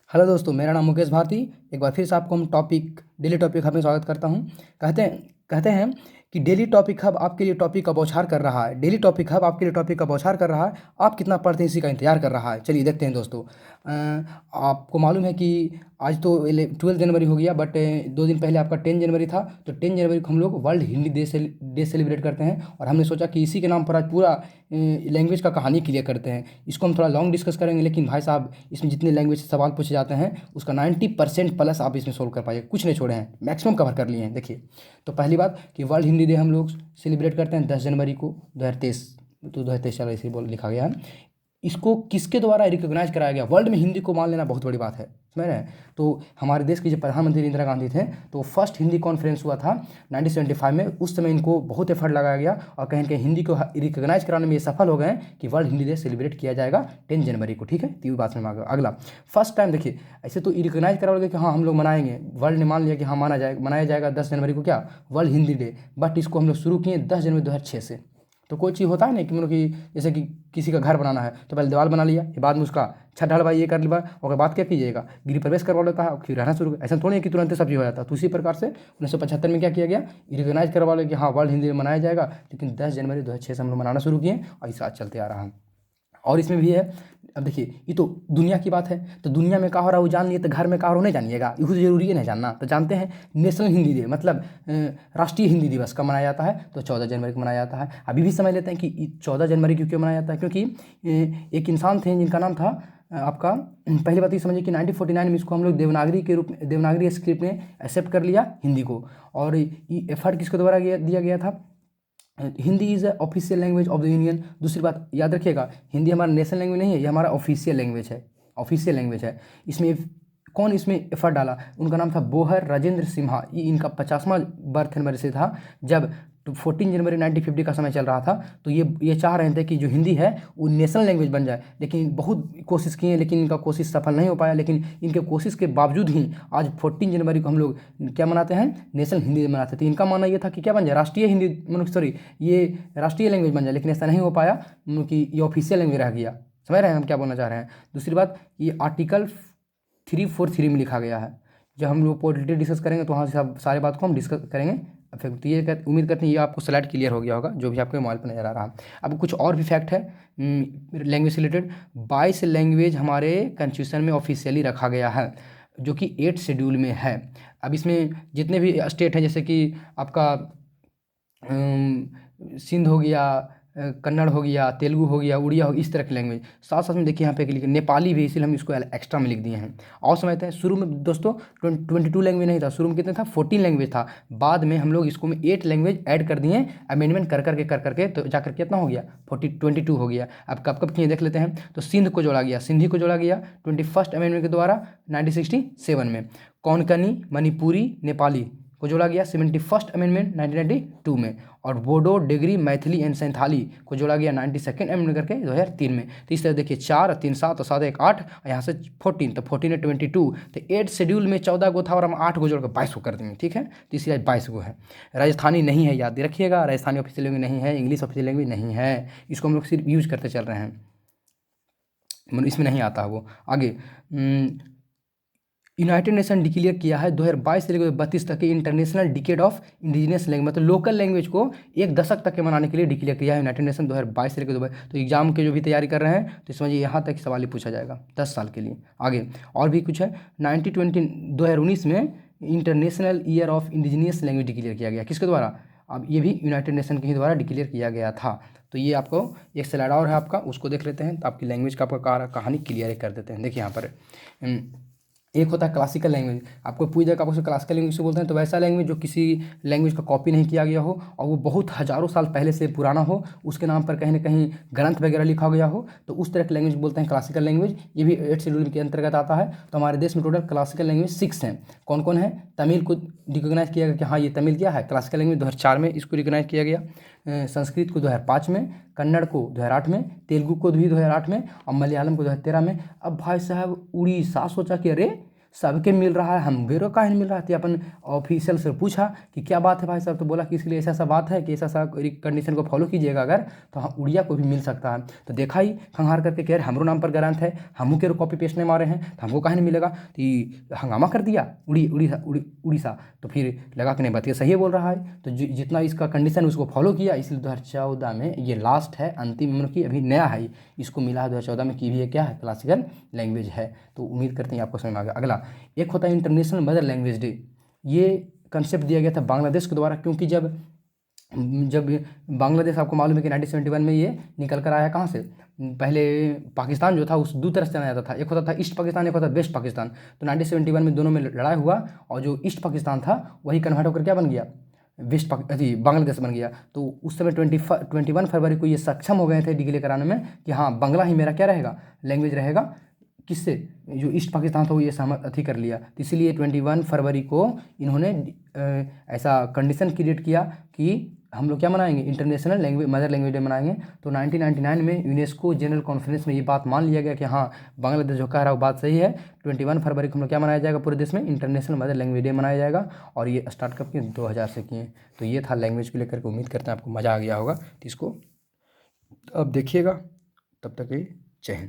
Hello दोस्तों, मेरा नाम मुकेश भारती। एक बार फिर से आपको हम डेली टॉपिक हब में स्वागत करता हूं। कहते हैं कि डेली टॉपिक हब आपके लिए टॉपिक का बौछार कर रहा है। डेली टॉपिक हब आपके लिए टॉपिक का बौछार कर रहा है। आप कितना पढ़ते हैं इसी का इंतजार कर रहा है। चलिए देखते हैं दोस्तों। आपको मालूम है कि आज तो 12 जनवरी हो गया, बट 2 दिन पहले आपका 10 जनवरी था। तो 10 जनवरी को हम लोग वर्ल्ड हिंदी डे सेलिब्रेट करते हैं, और हमने सोचा कि इसी के नाम पर आज पूरा लैंग्वेज का कहानी क्लियर करते हैं। इसको हम थोड़ा लॉन्ग डिस्कस करेंगे, लेकिन भाई साहब इसमें जितने लैंग्वेज से सवाल पूछे जाते हैं उसका 90% प्लस आप इसमें सोल्व कर पाइए। कुछ नहीं छोड़े हैं, मैक्सिमम कवर कर लिए हैं। देखिए, तो पहली बात कि वर्ल्ड हिंदी डे हम लोग सेलिब्रेट करते हैं 10 जनवरी को 2023। तो 2023 चलो इसे बोल लिखा गया है। इसको किसके द्वारा रिकॉग्नाइज कराया गया? वर्ल्ड में हिंदी को मान लेना बहुत बड़ी बात है, समझ रहे हैं। तो हमारे देश के जो प्रधानमंत्री इंदिरा गांधी थे, तो फर्स्ट हिंदी कॉन्फ्रेंस हुआ था 1975 में। उस समय इनको बहुत एफर्ट लगाया गया, और कहीं ना कहीं हिंदी को रिकॉग्नाइज कराने में ये सफल हो गए हैं कि वर्ल्ड हिंदी डे सेलिब्रेट किया जाएगा 10 जनवरी को। ठीक है, तो ये बात में अगला फर्स्ट टाइम देखिए, ऐसे तो रिकॉग्नाइज कराओगे कि हाँ हम लोग मनाएंगे, वर्ल्ड ने मान लिया कि हाँ मनाया जाएगा 10 जनवरी को क्या वर्ल्ड हिंदी डे। बट इसको हम लोग शुरू किए 10 जनवरी 2006 से। तो कोई चीज़ होता है ना कि मतलब कि जैसे कि किसी का घर बनाना है तो पहले दीवार बना लिया, बाद में उसका छत ढलवाई, ये कर लिया, और बाद क्या कीजिएगा, गृह प्रवेश करवा लेता है और फिर रहना शुरू। ऐसा थोड़ी है कि तुरंत सब चीज़ हो जाता है। तो उसी प्रकार से 1975 में क्या किया गया, रिकॉग्नाइज करवा लिया कि हाँ वर्ल्ड हिंदी में मनाया जाएगा। लेकिन 10 जनवरी 2006 से हम लोग मनाना शुरू किए, और इस आज चलते आ रहा है। और इसमें भी है, अब देखिए ये तो दुनिया की बात है, तो दुनिया में क्या हो रहा है वो जान लिए, तो घर में क्या हो रहा है नहीं जानिएगा, ये जरूरी है नहीं जानना। तो जानते हैं नेशनल हिंदी डे मतलब राष्ट्रीय हिंदी दिवस कब मनाया जाता है, तो 14 जनवरी को मनाया जाता है। अभी भी समझ लेते हैं कि 14 जनवरी क्यों मनाया जाता है, क्योंकि एक इंसान थे जिनका नाम था आपका, पहली बात ये समझिए कि 1949 में इसको हम लोग देवनागरी के रूप में, देवनागरी स्क्रिप्ट में एक्सेप्ट कर लिया हिंदी को। और ये एफर्ट किसके द्वारा दिया गया था, Hindi is a official language of the union. दूसरी बात याद रखिएगा, हिंदी हमारा नेशनल लैंग्वेज नहीं है, ये हमारा ऑफिशियल लैंग्वेज है, ऑफिशियल लैंग्वेज है। इसमें कौन इसमें एफर्ट डाला, उनका नाम था बोहर राजेंद्र सिम्हा। ये इनका 50वां बर्थ एनिवर्सरी था, जब 14 जनवरी 1950 का समय चल रहा था। तो ये चाह रहे थे कि जो हिंदी है वो नेशनल लैंग्वेज बन जाए, लेकिन बहुत कोशिश किए, लेकिन इनका कोशिश सफल नहीं हो पाया। लेकिन इनके कोशिश के बावजूद ही आज 14 जनवरी को हम लोग क्या मनाते हैं, नेशनल हिंदी मनाते थे। इनका मानना ये था कि क्या बन जाए, राष्ट्रीय हिंदी, मतलब सॉरी, ये राष्ट्रीय लैंग्वेज बन जाए, लेकिन ऐसा नहीं हो पाया, कि ये ऑफिशियल लैंग्वेज रह गया। समझ रहे हैं हम क्या बोलना चाह रहे हैं। दूसरी बात, ये आर्टिकल 343 में लिखा गया है। जब हम लोग पोलिटी डिस्कस करेंगे तो वहाँ से सब सारी बात को हम डिस्कस करेंगे। फिर तो ये उम्मीद करते हैं ये आपको स्लाइड क्लियर हो गया होगा, जो भी आपके मोबाइल पर नजर आ रहा है। अब कुछ और भी फैक्ट है लैंग्वेज से रिलेटेड। 22 लैंग्वेज हमारे कॉन्स्टिट्यूशन में ऑफिशियली रखा गया है, जो कि 8 शेड्यूल में है। अब इसमें जितने भी स्टेट हैं, जैसे कि आपका सिंध हो गया, कन्नड़ हो गया, तेलुगु हो गया, उड़िया हो गया, इस तरह की लैंग्वेज। साथ साथ में देखिए यहाँ पे लिखे नेपाली भी, इसीलिए हम इसको एक्स्ट्रा में लिख दिए हैं। और समझते हैं, शुरू में दोस्तों 22 लैंग्वेज नहीं था, शुरू में कितने था, 14 लैंग्वेज था। बाद में हम लोग इसको में 8 लैंग्वेज ऐड कर दिए, अमेंडमेंट कर करके तो जाकर कितना हो गया, 22 हो गया। अब कब कब किए देख लेते हैं। तो सिंध को जोड़ा गया, सिंधी को जोड़ा गया 21st अमेंडमेंट के द्वारा 1967 में। कोंकणी, मणिपुरी, नेपाली को जोड़ा गया 71st अमेंडमेंट 1992 में। और बोडो, डेगरी, मैथिली एंड सैंथाली को जोड़ा गया 92nd अमेंडमेंट करके 2003 में। तो इस तरह देखिए 4 3 7 और 7 1 8, यहाँ से 14, तो 14 है 22, तो 8 शेड्यूल में 14 को था, और हम 8 को जोड़कर 22 को कर देंगे। ठीक है, तो इसलिए 22 को है। राजस्थानी नहीं है, याद रखिएगा, राजस्थानी ऑफिशियल लैंग्वेज नहीं है, इंग्लिश ऑफिशियल लैंग्वेज नहीं है, इसको हम लोग सिर्फ यूज करते चल रहे हैं, मतलब इसमें नहीं आता है वो। आगे यूनाइटेड नेशन डिक्लेयर किया है 2022 से लेकर 32 तक के international decade of indigenous language, मतलब लोकल लैंग्वेज को 1 दशक तक के मनाने के लिए डिक्लेयर किया है यूनाइटेड नेशन 2022 से लेकर 2022। तो एग्जाम के जो भी तैयारी कर रहे हैं तो समझिए यहाँ तक सवाल ही पूछा जाएगा 10 साल के लिए। आगे और भी कुछ है, 2019 में international year of indigenous language declare किया गया, किसके द्वारा, अब ये भी यूनाइटेड नेशन के ही द्वारा डिक्लेयर किया गया था। तो ये आपको एक स्लाइड और है आपका, उसको देख लेते हैं, तो आपकी लैंग्वेज का आपका कहानी क्लियर कर देते हैं। देखिए यहाँ पर एक होता है क्लासिकल लैंग्वेज, आपको पूछ जाएगा आपको क्लासिकल लैंग्वेज से बोलते हैं, तो वैसा लैंग्वेज जो किसी लैंग्वेज का कॉपी नहीं किया गया हो, और वो बहुत हज़ारों साल पहले से पुराना हो, उसके नाम पर कहीं ना कहीं ग्रंथ वगैरह लिखा गया हो, तो उस तरह की लैंग्वेज बोलते हैं क्लासिकल लैंग्वेज। ये भी 8 शेड्यूल के अंतर्गत आता है। तो हमारे देश में टोटल क्लासिकल लैंग्वेज 6 हैं। कौन कौन है, तमिल को रिकोगनाइज किया गया कि हाँ ये तमिल क्या है क्लासिकल लैंग्वेज, 2004 में इसको रिकोगनाइज किया गया। संस्कृत को 2005 में, कन्नड़ को 2008 में, तेलुगु को भी 2008 में, और मलयालम को 2013 में। अब भाई साहब उड़ीसा, सोचा कि अरे सबके मिल रहा है, हम बेरो काहे नहीं मिल रहा है। तो अपन ऑफिशियल से पूछा कि क्या बात है भाई साहब, तो बोला कि इसलिए ऐसा ऐसा बात है कि ऐसा ऐसा कंडीशन को फॉलो कीजिएगा अगर, तो हाँ उड़िया को भी मिल सकता है। तो देखा ही खंगार करके कह रहे हमरो नाम पर गारंट है, हमू के कॉपी पेस्ट नहीं मारे हैं, तो हमको काहे नहीं मिलेगा। तो ये हंगामा कर दिया उड़ीसा। तो फिर लगा कि नहीं बात ये सही बोल रहा है, तो जितना इसका कंडीशन उसको फॉलो किया, इसलिए 2014 में ये लास्ट है, अंतिम मतलब कि अभी नया है, इसको मिला है 2014 में कि भी ये क्या है, क्लासिकल लैंग्वेज है। तो उम्मीद करते हैं आपको समझ में आ गया। अगला एक होता है इंटरनेशनल मदर लैंग्वेज डे। ये कंसेप्ट दिया गया था बांग्लादेश के द्वारा, क्योंकि जब जब बांग्लादेश आपको मालूम है कि 1971 में ये निकल कर आया कहाँ से, पहले पाकिस्तान जो था उस दो तरफ से जाना जाता था, एक होता था ईस्ट पाकिस्तान, एक होता था वेस्ट पाकिस्तान। तो 1971 में दोनों में लड़ाई हुआ, और जो ईस्ट पाकिस्तान था वही कन्वर्ट होकर क्या बन गया, बांग्लादेश बन गया। तो उस समय 21 फरवरी को ये सक्षम हो गए थे डिक्लेयर कराने में कि हाँ बांग्ला ही मेरा क्या रहेगा, लैंग्वेज रहेगा। किससे, जो ईस्ट पाकिस्तान था वो ये सहमत अथी कर लिया। तो इसीलिए 21 फरवरी को इन्होंने ऐसा कंडीशन क्रिएट किया कि हम लोग क्या मनाएंगे, international language mother language day मनाएंगे। तो 1999 में यूनेस्को जनरल कॉन्फ्रेंस में ये बात मान लिया गया कि हाँ बांग्लादेश जो कह रहा है वो बात सही है। 21 फरवरी को हम लोग क्या मनाया जाएगा, पूरे देश में इंटरनेशनल मदर लैंग्वेज डे मनाया जाएगा। और ये स्टार्ट कब किए, 2000 से किए। तो ये था लैंग्वेज को लेकर के, उम्मीद करते हैं आपको मज़ा आ गया होगा। तो इसको अब देखिएगा, तब तक ये जय हिंद।